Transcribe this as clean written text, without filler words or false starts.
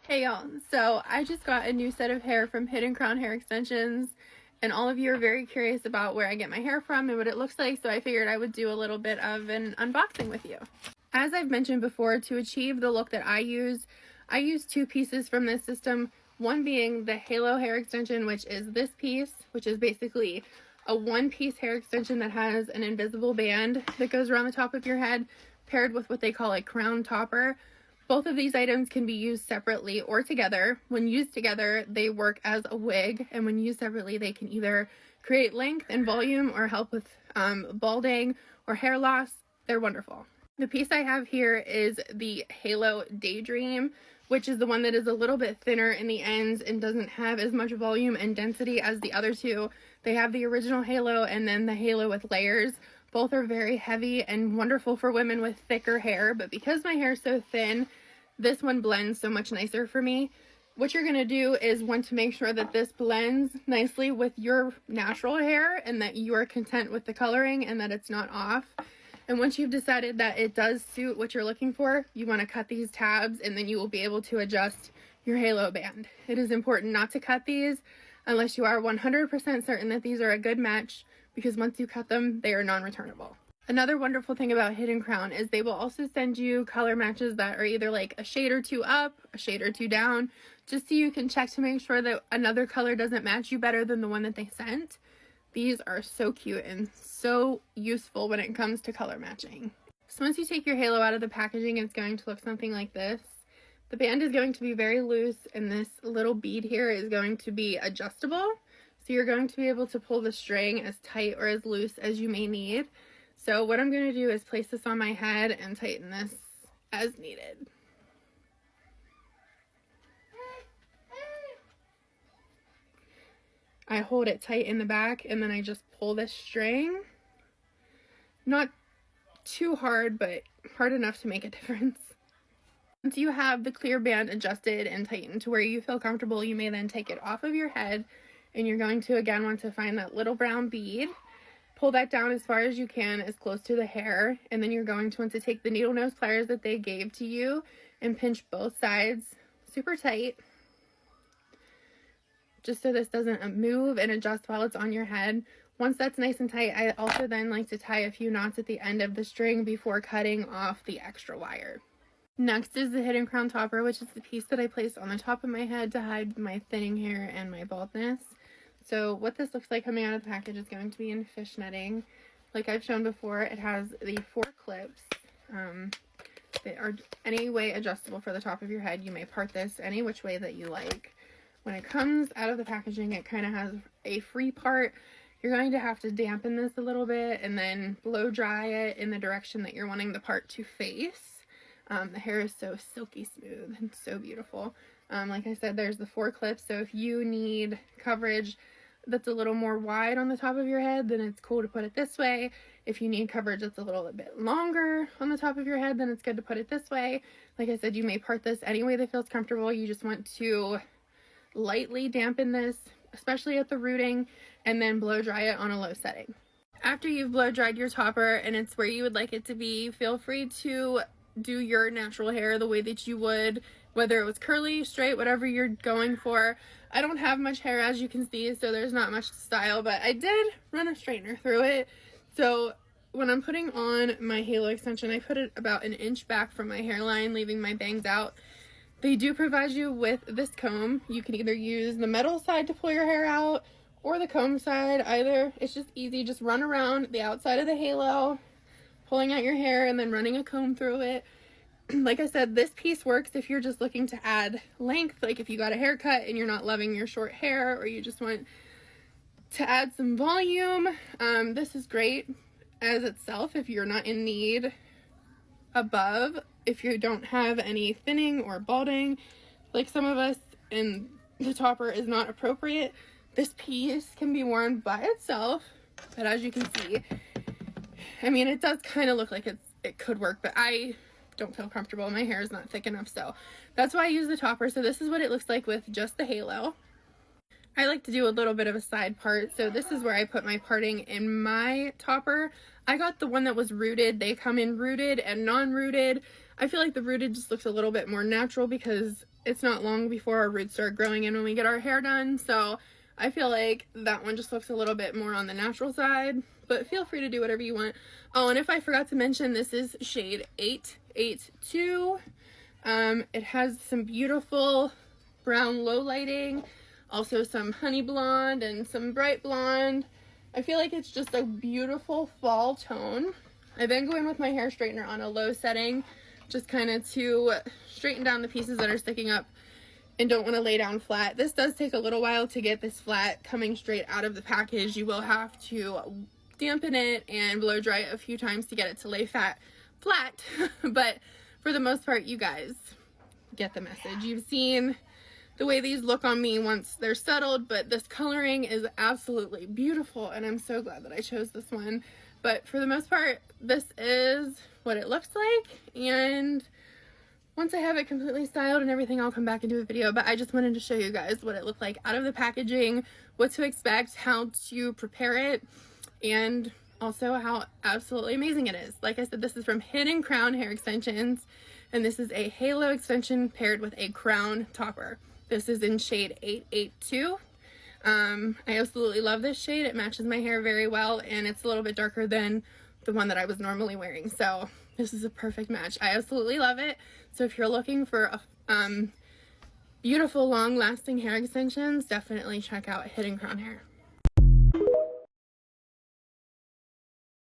Hey y'all, so I just got a new set of hair from Hidden Crown Hair Extensions, and all of you are very curious about where I get my hair from and what it looks like, so I figured I would do a little bit of an unboxing with you. As I've mentioned before, to achieve the look that I use two pieces from this system, one being the Halo hair extension, which is this piece, which is basically a one-piece hair extension that has an invisible band that goes around the top of your head, paired with what they call a crown topper. Both of these items can be used separately or together. When used together, they work as a wig, and when used separately, they can either create length and volume or help with balding or hair loss. They're wonderful. The piece I have here is the Halo Daydream, which is the one that is a little bit thinner in the ends and doesn't have as much volume and density as the other two. They have the original Halo and then the Halo with layers. Both are very heavy and wonderful for women with thicker hair, but because my hair is so thin, this one blends so much nicer for me. What you're going to do is want to make sure that this blends nicely with your natural hair and that you are content with the coloring and that it's not off. And once you've decided that it does suit what you're looking for, you want to cut these tabs and then you will be able to adjust your Halo band. It is important not to cut these unless you are 100% certain that these are a good match, because once you cut them, they are non-returnable. Another wonderful thing about Hidden Crown is they will also send you color matches that are either like a shade or two up, a shade or two down, just so you can check to make sure that another color doesn't match you better than the one that they sent. These are so cute and so useful when it comes to color matching. So once you take your Halo out of the packaging, it's going to look something like this. The band is going to be very loose, and this little bead here is going to be adjustable. So you're going to be able to pull the string as tight or as loose as you may need. So what I'm going to do is place this on my head and tighten this as needed. I hold it tight in the back and then I just pull this string. Not too hard, but hard enough to make a difference. Once you have the clear band adjusted and tightened to where you feel comfortable, you may then take it off of your head, and you're going to again want to find that little brown bead. Pull that down as far as you can, as close to the hair, and then you're going to want to take the needle nose pliers that they gave to you and pinch both sides super tight, just so this doesn't move and adjust while it's on your head. Once that's nice and tight, I also then like to tie a few knots at the end of the string before cutting off the extra wire. Next is the Hidden Crown Topper, which is the piece that I placed on the top of my head to hide my thinning hair and my baldness. So what this looks like coming out of the package is going to be in fish netting. Like I've shown before, it has the 4 clips. They are any way adjustable for the top of your head. You may part this any which way that you like. When it comes out of the packaging, it kind of has a free part. You're going to have to dampen this a little bit and then blow dry it in the direction that you're wanting the part to face. The hair is so silky smooth and so beautiful. Like I said, there's the 4 clips, so if you need coverage that's a little more wide on the top of your head, then it's cool to put it this way. If you need coverage that's a little bit longer on the top of your head, then it's good to put it this way. Like I said, you may part this any way that feels comfortable. You just want to lightly dampen this, especially at the rooting, and then blow dry it on a low setting. After you've blow dried your topper and it's where you would like it to be, feel free to do your natural hair the way that you would, whether it was curly, straight, whatever you're going for. I don't have much hair, as you can see, so there's not much to style, but I did run a straightener through it. So when I'm putting on my Halo extension, I put it about an inch back from my hairline, leaving my bangs out. They do provide you with this comb. You can either use the metal side to pull your hair out or the comb side. Either, it's just easy. Just run around the outside of the Halo, pulling out your hair and then running a comb through it. Like I said, this piece works if you're just looking to add length, like if you got a haircut and you're not loving your short hair, or you just want to add some volume. This is great as itself if you're not in need above, if you don't have any thinning or balding like some of us and the topper is not appropriate. This piece can be worn by itself, but as you can see, I mean, it does kind of look like it could work, but I don't feel comfortable. My hair is not thick enough, so that's why I use the topper. So this is what it looks like with just the Halo. I like to do a little bit of a side part, so this is where I put my parting in my topper. I got the one that was rooted. They come in rooted and non-rooted. I feel like the rooted just looks a little bit more natural because it's not long before our roots start growing in when we get our hair done. So I feel like that one just looks a little bit more on the natural side, but feel free to do whatever you want. Oh, and if I forgot to mention, this is shade 882. It has some beautiful brown low lighting, also some honey blonde and some bright blonde. I feel like it's just a beautiful fall tone. I then go in with my hair straightener on a low setting, just kind of to straighten down the pieces that are sticking up and don't want to lay down flat. This does take a little while to get this flat coming straight out of the package. You will have to dampen it and blow dry it a few times to get it to lay flat. But for the most part, you guys get the message. You've seen the way these look on me once they're settled, but this coloring is absolutely beautiful, and I'm so glad that I chose this one. But for the most part, this is what it looks like, and once I have it completely styled and everything, I'll come back and do a video. But I just wanted to show you guys what it looked like out of the packaging, what to expect, how to prepare it, and also how absolutely amazing it is. Like I said, this is from Hidden Crown Hair Extensions, and this is a halo extension paired with a crown topper. This is in shade 882. I absolutely love this shade. It matches my hair very well, and it's a little bit darker than the one that I was normally wearing. So this is a perfect match. I absolutely love it. So if you're looking for a beautiful, long-lasting hair extensions, definitely check out Hidden Crown Hair.